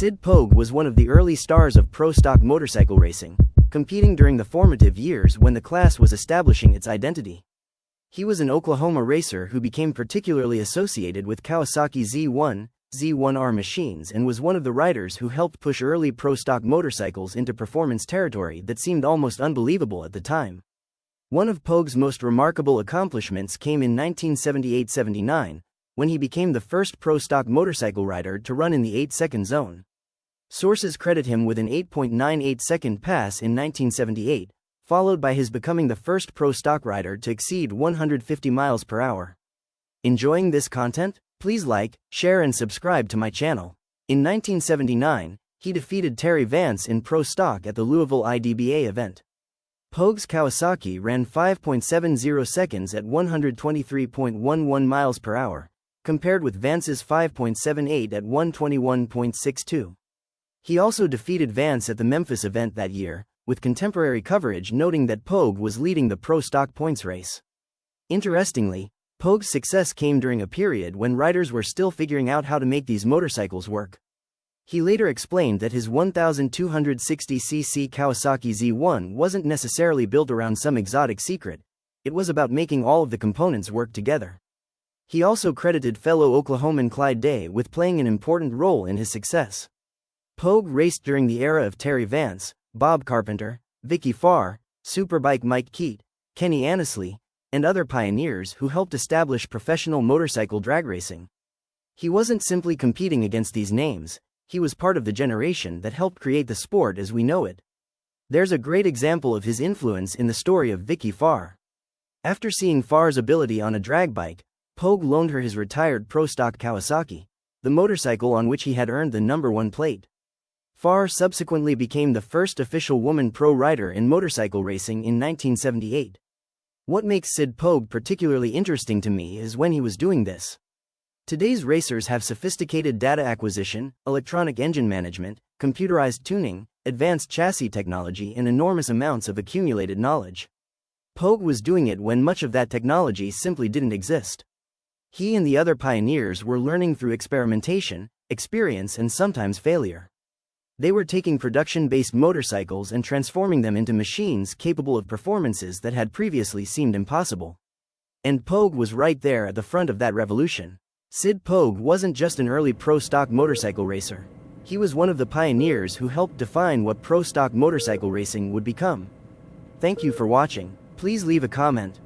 Sid Pogue was one of the early stars of pro stock motorcycle racing, competing during the formative years when the class was establishing its identity. He was an Oklahoma racer who became particularly associated with Kawasaki Z1, Z1R machines and was one of the riders who helped push early pro stock motorcycles into performance territory that seemed almost unbelievable at the time. One of Pogue's most remarkable accomplishments came in 1978-79, when he became the first pro stock motorcycle rider to run in the 8-second zone. Sources credit him with an 8.98-second pass in 1978, followed by his becoming the first pro stock rider to exceed 150 miles per hour. Enjoying this content? Please like, share and subscribe to my channel. In 1979, he defeated Terry Vance in pro stock at the Louisville IDBA event. Pogue's Kawasaki ran 5.70 seconds at 123.11 miles per hour, compared with Vance's 5.78 at 121.62. He also defeated Vance at the Memphis event that year, with contemporary coverage noting that Pogue was leading the pro stock points race. Interestingly, Pogue's success came during a period when riders were still figuring out how to make these motorcycles work. He later explained that his 1,260cc Kawasaki Z1 wasn't necessarily built around some exotic secret, it was about making all of the components work together. He also credited fellow Oklahoman Clyde Day with playing an important role in his success. Pogue raced during the era of Terry Vance, Bob Carpenter, Vicky Farr, Superbike Mike Keat, Kenny Annesley, and other pioneers who helped establish professional motorcycle drag racing. He wasn't simply competing against these names, he was part of the generation that helped create the sport as we know it. There's a great example of his influence in the story of Vicky Farr. After seeing Farr's ability on a drag bike, Pogue loaned her his retired pro stock Kawasaki, the motorcycle on which he had earned the #1 plate. Farr subsequently became the first official woman pro rider in motorcycle racing in 1978. What makes Sid Pogue particularly interesting to me is when he was doing this. Today's racers have sophisticated data acquisition, electronic engine management, computerized tuning, advanced chassis technology and enormous amounts of accumulated knowledge. Pogue was doing it when much of that technology simply didn't exist. He and the other pioneers were learning through experimentation, experience and sometimes failure. They were taking production-based motorcycles and transforming them into machines capable of performances that had previously seemed impossible. And Pogue was right there at the front of that revolution. Sid Pogue wasn't just an early pro stock motorcycle racer. He was one of the pioneers who helped define what pro stock motorcycle racing would become. Thank you for watching. Please leave a comment,